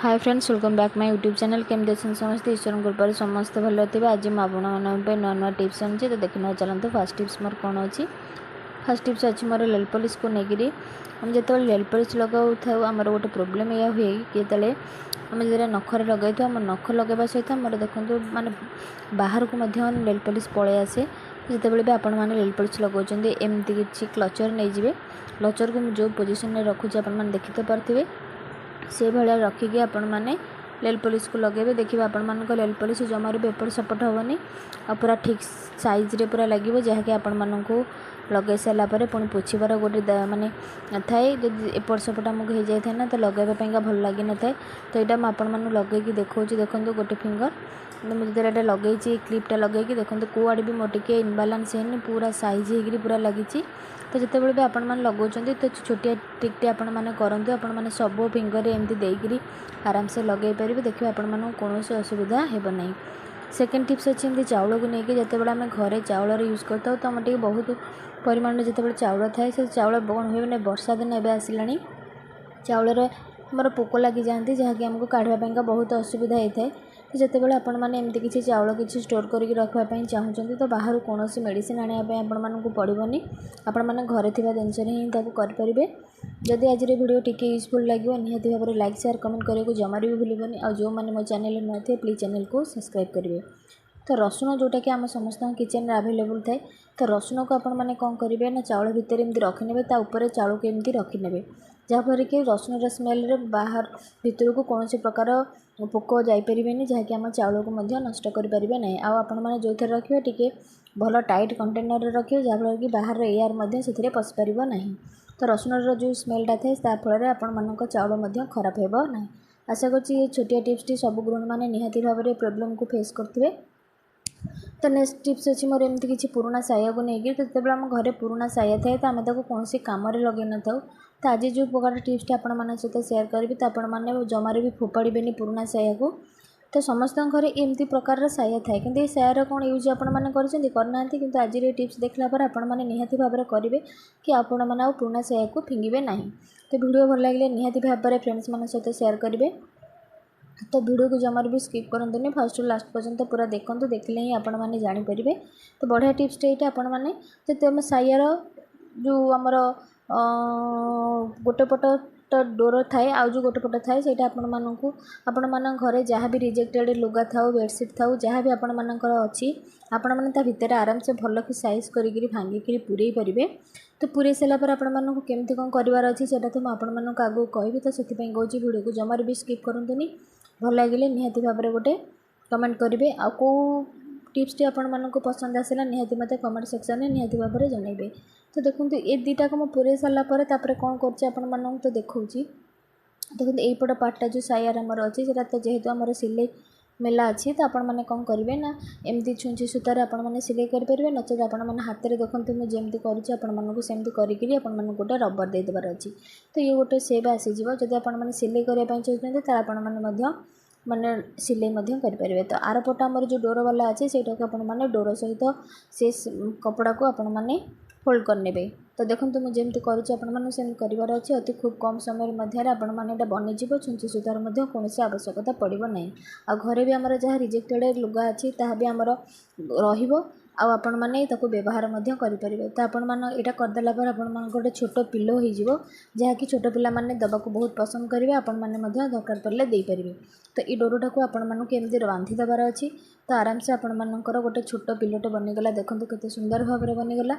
Hi friends, welcome back my YouTube channel. केमती अच्छे समस्ते ईश्वर कृपा समस्त भल थे। आज मुझे आपको नुआ नुआ टिप्स आनी तो देखना चलते। फर्स्ट टिप्स मोर कौन अच्छी। फर्स्ट टिप्स अच्छी मोर नेल पॉलिश को लेकर। हम जो नेल पॉलिश लगाऊ था आम गोटे प्रोब्लेम या हुए कि जो आम जो नखर लगे आम नख लगेवा सहित मोर देखो माने बाहर को नेल पॉलिश पलि आसे। जितेबाला भी आपण मैंने नेल पॉलिश लगाउछन्ते एमती किसी क्लचर नहीं जाए। क्लचर को जो पोजिशन में रखुच्छे आपण देखी तो पार्थिबे से भाया रखिकी आपण मैंने नेल पॉलिश को लगे। देखिए आपण मान नेल पॉलिश जमार भी एपट सेपट हेनी आ पूरा ठीक साइज रे पूरा लगे जहाँकि आपण मानक लगे सारापर पुणी पोछिबार गोटे माने थाए। जब एपट सेपट आमको हो जाए ना तो लगेवाई भल लगी न थाए। तो यहाँ मुझे आपण लगे देखा देखो गोटे फिंगर मुझे जो लगे क्लिपटा लगे देखो कौ आड़े भी मोर टे इनबालांस है पूरा साइज हो पूरा लगी। तो जितेबाला भी आपण मैंने लगाउछन्ते तो छोटिया टिकटे आपण मैंने करंतु। आपण मैंने सब फिंगर एमती देकरी आराम से लगे पारे। देखिए आपण मानक कौन असुविधा हेब नहीं। सेकेंड टिप्स अच्छी एमती चाउल को लेकिन जितेबाला आम घरे चाउल यूज करता तो आम टे बहुत परिमाण जितेबाला चाउल थाए से चाउल कौन हुए वर्षा दिन एवं आसला चाउल मोर पोक लगी जाती जहाँकि आमको काढ़ापा बहुत असुविधा होता है। तो जितेबाला आपण मैंने एमती किसी चाउल किसी स्टोर करके रखापी चाहूँगी तो बाहर कौन मेडिसिन आने आपण पड़ोनी। आपण मैंने घरे थिबा जिनस हिं करें। जदि आज वीडियो टी यूजफुल लगे निहाती भाव में लाइक शेयर कमेंट करने को जमार भी भूलनी। और जो मैंने मो चैनल नुआ थे प्लीज चैनल को सब्सक्राइब करेंगे। तो रसुण जोटा कि आम समस्त किचन में आवेलेबल थाए तो रसुण को आपण मैंने कौन करेंगे ना चाउल भितर एमती रखिने ताऊपर चाउल को एमती रखिने जहाँफल कि रसुण स्मेल बाहर भीतर को कौन प्रकार पोक जापर जहाँकि आम चाउल को नष्ट करें ना। आपण मैंने जो थे रखिए टी भल टाइट कंटेनर रखिए जहाँफल कि बाहर एयर से पशिपार ना। तो रसुण जो स्मेलटा थाए फल आपण मानक चाउल खराब होना। आशा करी छोटिया टिप्सटी सब गृहिणी मैंने निहाती भाव में प्रोब्लेम को फेस करते। तो नेक्स्ट टिप्स अच्छी मोर एमती किसी पुराना साया को लेकिन तो जिते आम घरे पुराना साया थाए तो आम कौन कम लगे न था। तो आज जो प्रकार टिप्सटी आपण मान सहित शेयर करी तो आपण मैंने जमार भी फोपाड़े पुराना साया को। तो समस्त घरे एमती प्रकार साया थाए कि सायार कौन यूज आपने करना कि आज ये टिप्स देखला पर आपण मैंने निहाती भाव में करेंगे कि आपण मैंने पुराना साया को फिंगे ना। तो वीडियो भल लगे निहाती भाव में फ्रेंड्स मान सहित शेयर करेंगे। तो वीडियो को जमार भी स्किप करंतुनी फर्स्ट टू लास्ट पर्यंत पूरा देखते देखले ही आपण मैंने जानीपर। तो बढ़िया टिप्सटे ये आपण मैंने जो सायार जो आमर गोटे पट तो डोर थाए आ जो गोटे पट थाए से आपण मान घरे जहाँ भी रिजेक्टेड लुगा था बेडसीट था जहाँ भी आपण मानकर अच्छी आपण मैंने भितर आराम से भल कि साइज करी भांगिकी पूरे पारे। तो पूरे सारापर आपण मानक केमती कौन करार अच्छी से तो मुझे आगे कहबी। तो से कहूँ वीडियो को जमार भी स्किप करंतुनी भल लगे निहाती भाव में गोटे कमेंट करेंगे। आ कौ टिप्सटी आपण मानक पसंद आसला निहाती मत कमेंट सेक्शन में निहाती भाव में जनइबे। तो देखो ये दुटा को मुझे पूरे सारापर कौन कर तो देखा देखो यहीपट पार्टा जो सायार आमर अच्छी से तो जेहेतु आमर सिलाई मेला अच्छी तो आपण मैंने कौन करेंगे ना एमती छुंची सूतार आपण मैंने सिलाई करेंगे नचेत आपण मैंने हाथ में देखते मुझे जमी करमती करी गोटे रबर दे देवार अच्छी। तो ये गोटे सेप आसीज जब आप सिलाई करने चाहते तो आपण मैंने माने सिलाई करेंगे। तो आर पट आमर जो डोर वाला अच्छे से मैंने डोर सहित से कपड़ा को आपण मैंने फोल्ड करने। तो देखो मुझे जमी करें करार अच्छे अति खूब कम समय मध्य आपने बनीज छुंची सूतार कौन आवश्यकता पड़ो ना। आ घरे भी आमर जहाँ रिजेक्टेड लुगा अच्छी ता भी आमर आपण मैंने व्यवहार करेंगे। तो आपण मान यहाँ करदेला गोटे छोट पिलो हो जहाँकि छोट पिला माने दबाक बहुत पसंद करेंगे आपण मैंने दरकार पड़े देपारे। तो ये डोरटा को आपण मानक एमती बांधी देवार अच्छी तो आराम से आपण मानकर गोटे छोट पिलोटे बनीगला। देखो केते सुंदर भाव में बनीगला।